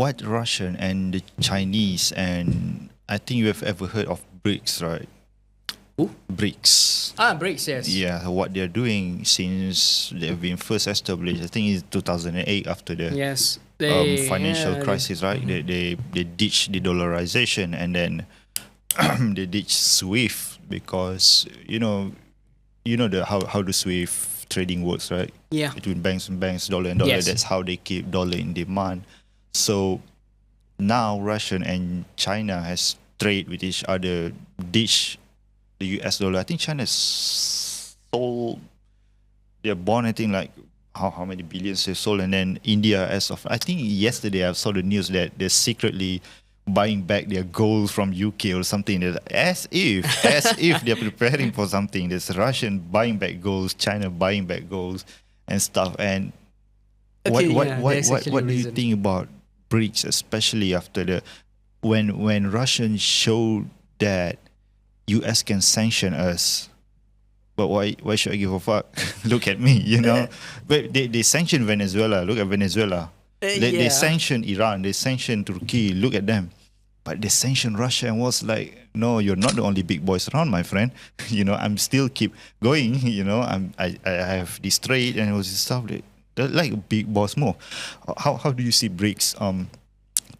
what Russian and the Chinese, and I think you have ever heard of BRICS, right? Who? BRICS. BRICS, yes. Yeah, what they're doing since they've been first established, I think it's 2008 after the Yes. financial crisis, right? They ditched the dollarization, and then they ditched SWIFT because how the SWIFT trading works, right? Yeah. Between banks and banks, dollar and dollar. Yes. That's how they keep dollar in demand. So now Russia and China has trade with each other, ditch the US dollar. I think China sold their bond, I think like how many billions they sold, and then India, as of I think yesterday I saw the news that they're secretly buying back their gold from UK or something. As if they're preparing for something. There's Russian buying back gold, China buying back gold and stuff. And what do you think about BRICS, especially after when Russians showed that US can sanction us? But why should I give a fuck? Look at me, But they sanctioned Venezuela. Look at Venezuela. They sanctioned Iran. They sanctioned Turkey. Look at them. But they sanctioned Russia and was like, no, you're not the only big boys around, my friend. I'm still keep going. I have this trade and all this stuff. They're like a big boss move. How do you see BRICS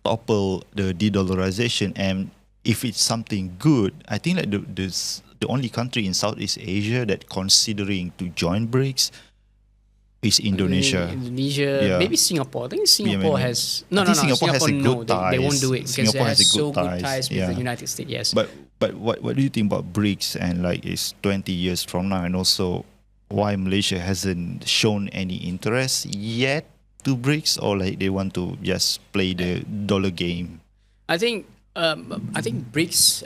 topple the de-dollarization? And if it's something good, I think that the only country in Southeast Asia that considering to join BRICS is Indonesia. Maybe Singapore. I think Singapore has Singapore has a good ties. They won't do it because Singapore it has good good ties with the United States. Yes. But what do you think about BRICS, and like it's 20 years from now, and also why Malaysia hasn't shown any interest yet to BRICS, or like they want to just play the dollar game? I think BRICS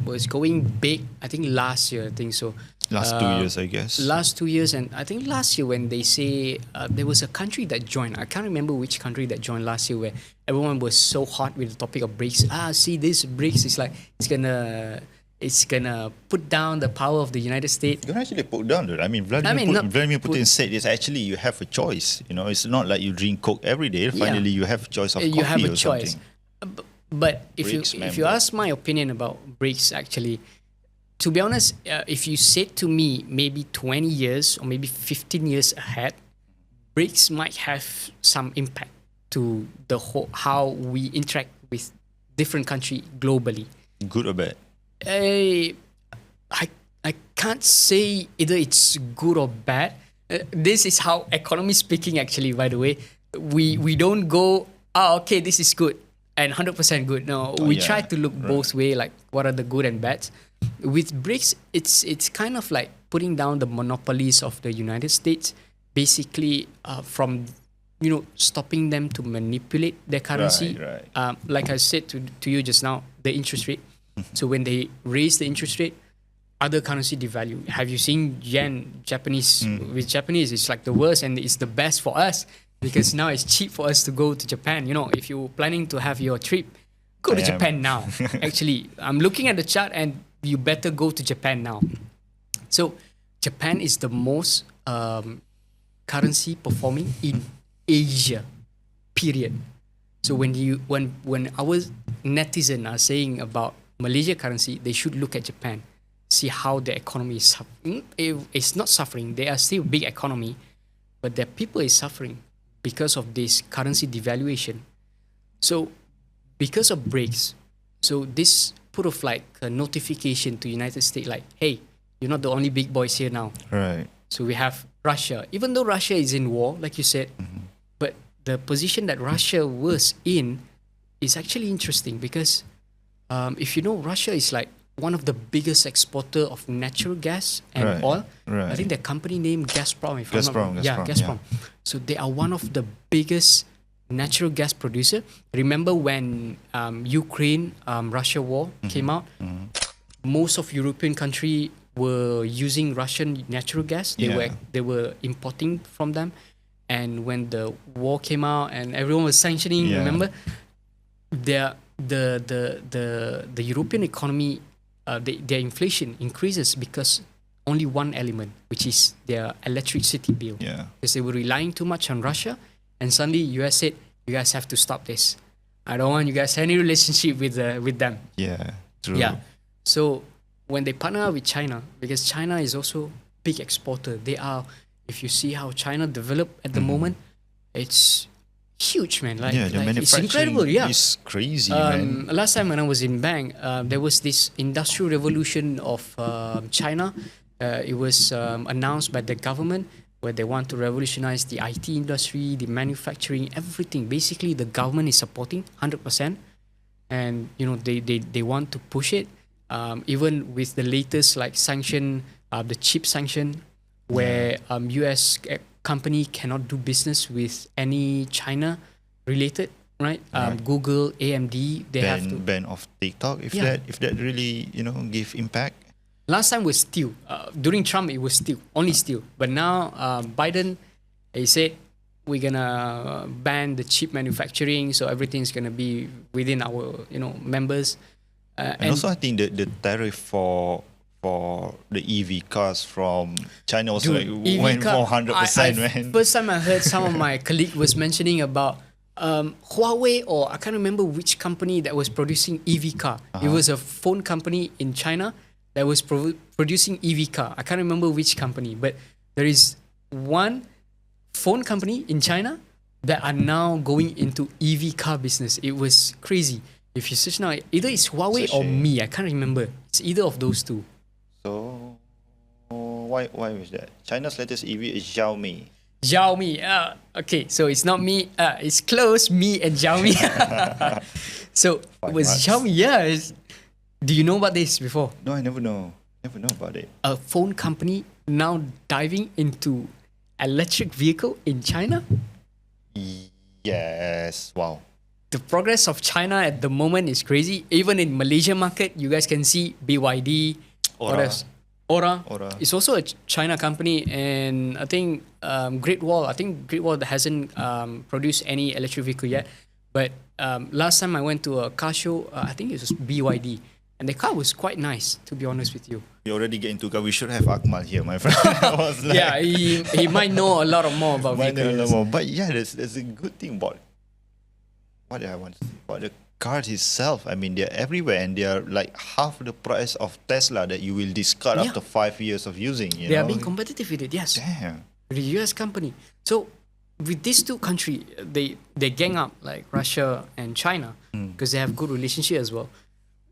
was going big. I think last year. I think so. Last 2 years, I guess. Last 2 years, and I think last year when they say there was a country that joined. I can't remember which country that joined last year, where everyone was so hot with the topic of BRICS. See, this BRICS is like it's gonna put down the power of the United States. You don't actually put down, dude. I mean, Vladimir Putin said it's actually you have a choice. It's not like you drink Coke every day. Finally, you have a choice of coffee. You have a or choice. Something. But if you ask my opinion about BRICS, actually, to be honest, if you said to me maybe 20 years or maybe 15 years ahead, BRICS might have some impact to the whole how we interact with different countries globally. Good or bad? I can't say either it's good or bad. This is how economy speaking, actually, by the way. We don't go, okay, this is good and 100% good. No, we try to look both way, like what are the good and bads. With BRICS, it's kind of like putting down the monopolies of the United States, basically from stopping them to manipulate their currency. Right. Like I said to you just now, the interest rate. So when they raise the interest rate, other currency devalue. Have you seen yen, Japanese? With Japanese, it's like the worst, and it's the best for us because now it's cheap for us to go to Japan. If you're planning to have your trip, go to Japan now. Actually, I'm looking at the chart, and you better go to Japan now. So Japan is the most currency performing in Asia, period. So when our netizens are saying about Malaysia currency, they should look at Japan, see how the economy is suffering. It's not suffering. They are still a big economy, but their people is suffering because of this currency devaluation. So because of BRICS, so this put of like a notification to United States like, hey, you're not the only big boys here now. Right. So we have Russia. Even though Russia is in war, like you said, but the position that Russia was in is actually interesting because if you know, Russia is like one of the biggest exporter of natural gas and oil. Right. I think the company name Gazprom. Gazprom. Gazprom. So they are one of the biggest natural gas producer. Remember when Ukraine Russia war came out? Most of European country were using Russian natural gas. They were importing from them, and when the war came out and everyone was sanctioning, remember, the European economy, their inflation increases because only one element, which is their electricity bill. Yeah. Because they were relying too much on Russia, and suddenly US said, you guys have to stop this. I don't want you guys any relationship with them. Yeah, true. Yeah. So when they partner with China, because China is also big exporter, they are. If you see how China developed at the moment, it's huge, man. Like, yeah, the like it's manufacturing incredible. Yeah. is crazy, man. Last time when I was in Bang, there was this industrial revolution of China. It was announced by the government where they want to revolutionize the IT industry, the manufacturing, everything. Basically, the government is supporting 100%, and they want to push it. Even with the latest like sanction, the chip sanction, where US company cannot do business with any China related, right? Google, AMD, they have to ban off TikTok if Yeah. that really give impact. Last time was steel. During Trump, it was steel, only steel. But now Biden, he said we're gonna ban the chip manufacturing, so everything's gonna be within our members. And also, I think the tariff for the EV cars from China also Dude, EV went car, 400%, man. First time I heard some of my colleague was mentioning about Huawei, or I can't remember which company that was producing EV car. It was a phone company in China that was producing EV car. I can't remember which company, but there is one phone company in China that are now going into EV car business. It was crazy. If you search now, either it's Huawei or Mi. I can't remember. It's either of those two. So why was that? China's latest EV is Xiaomi. Xiaomi. Okay, so it's not me. It's close. Me and Xiaomi. So it was Much. Xiaomi. Yeah. Do you know about this before? No, I never know about it. A phone company now diving into electric vehicle in China. Yes. Wow. The progress of China at the moment is crazy. Even in Malaysia market, you guys can see BYD. What Ora. else? Ora. Ora. It's also a China company, and I think Great Wall. I think Great Wall hasn't produced any electric vehicle yet. But last time I went to a car show, I think it was BYD, and the car was quite nice. To be honest with you. You already get into car. We should have Akmal here, my friend. I was like, Yeah, he might know a lot more about might know a lot vehicles. more. But yeah, there's a good thing about what did I want to say? About the cars itself. I mean, they're everywhere, and they're like half the price of Tesla that you will discard Yeah. after 5 years of using. They are being competitive with it. Yes. Damn. The US company. So with these two countries, they gang up like Russia and China because they have good relationship as well.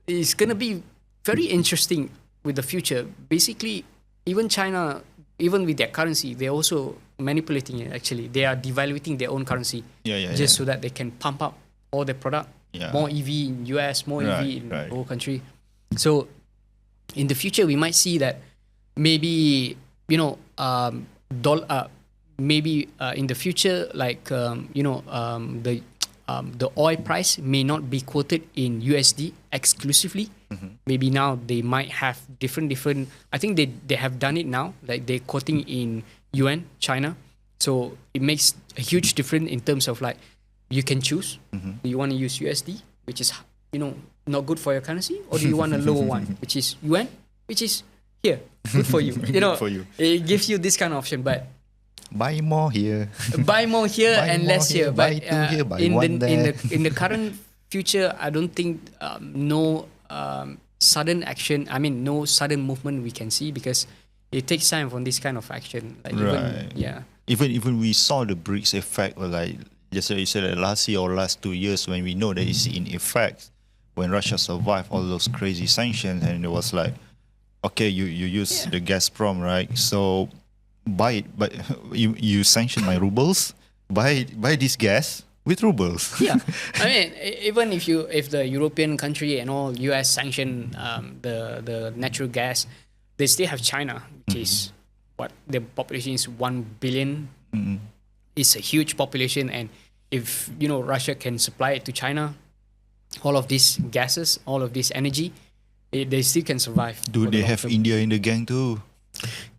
It's gonna be very interesting with the future. Basically, even China, even with their currency, they're also manipulating it. Actually, they are devaluing their own currency just so that they can pump up all their product. Yeah. More EV in US, more EV in right. the whole country. So in the future, we might see that maybe maybe in the future, like the oil price may not be quoted in USD exclusively. Maybe now they might have different. I think they have done it now. Like they're quoting in yuan, China. So it makes a huge difference in terms of like you can choose. Do you want to use USD, which is not good for your currency, or do you want a lower one, which is yuan, which is here, good for you. Good for you. It gives you this kind of option, but Buy more here. buy more here Buy and more less here. here, buy But two here, buy in one there. the current future, I don't think no sudden action. I mean, no sudden movement we can see because it takes time for this kind of action. Like Right. Even we saw the BRICS effect, or like just like you said, like last year or last 2 years, when we know that it's in effect, when Russia survived all those crazy sanctions, and it was like, okay, you use the Gazprom, right? So buy it, but you sanction my rubles, buy this gas with rubles. Yeah, I mean, even if the European country and all US sanction the natural gas, they still have China, which is what the population is 1 billion. It's a huge population, and if Russia can supply it to China, all of these gases, all of this energy, they still can survive. Do for the they long have term. India in the gang too?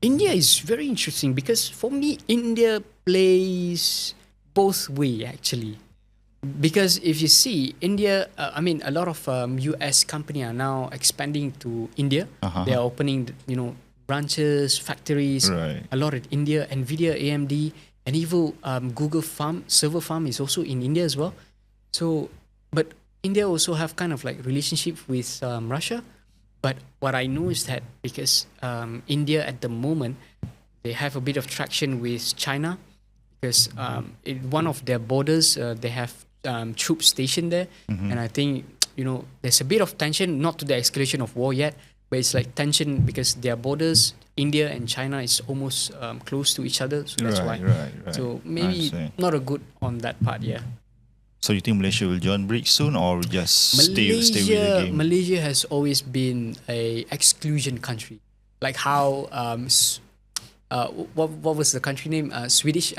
India is very interesting because for me, India plays both way actually. Because if you see India, I mean, a lot of US company are now expanding to India. They are opening, branches, factories. Right. A lot in India, Nvidia, AMD, and even Google server farm is also in India as well. So, but India also have kind of like relationship with Russia. But what I know is that because India at the moment, they have a bit of traction with China because in one of their borders, they have troops stationed there. And I think, there's a bit of tension, not to the escalation of war yet, but it's like tension because their borders, India and China, is almost close to each other. So that's why. Right. So maybe not a good on that part, yeah. So you think Malaysia will join BRICS soon, or just stay with the game? Malaysia has always been a exclusion country, like how what was the country name? Swiss.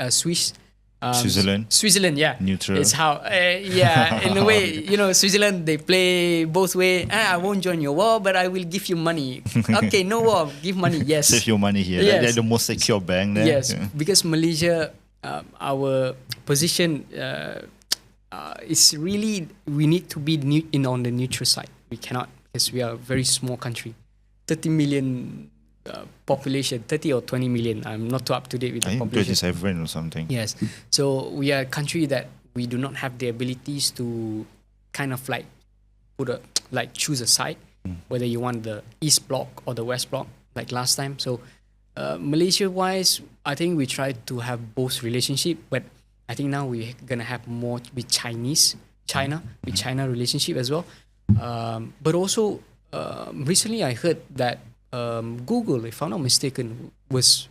Switzerland, yeah. Neutral. It's how, in a way, Switzerland, they play both way. I won't join your war, but I will give you money. Okay, no war, give money, yes. Save your money here. Yes. They're the most secure bank there. Yes, because Malaysia, our position is really, we need to be on the neutral side. We cannot, because we are a very small country. 30 million population, 30 or 20 million. I'm not too up to date with the population. 27 or something. Yes. So we are a country that we do not have the abilities to kind of like choose a side, whether you want the East Bloc or the West Bloc, like last time. So Malaysia-wise, I think we try to have both relationship, but I think now we're gonna have more with China relationship as well. But also recently I heard that Google, if I'm not mistaken, was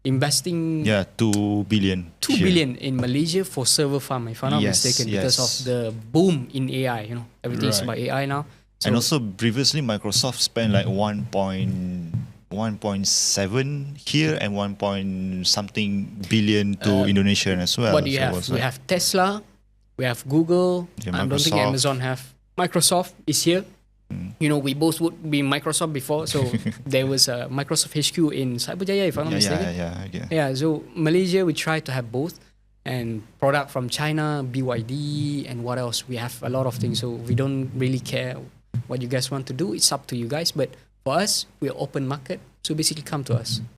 investing 2 billion. 2 billion in Malaysia for server farm, if I'm not mistaken, because of the boom in AI. Everything's about AI now. So, and also previously Microsoft spent like 1.7 here and 1 point something billion to Indonesia as well. What do you have? We have Tesla, we have Google. I don't think Amazon have. Microsoft is here. We both would be Microsoft before, so there was a Microsoft HQ in Cyberjaya, if I'm not mistaken. Yeah. So Malaysia, we try to have both, and product from China, BYD, and what else? We have a lot of things, so we don't really care what you guys want to do. It's up to you guys, but for us, we're open market, so basically come to us.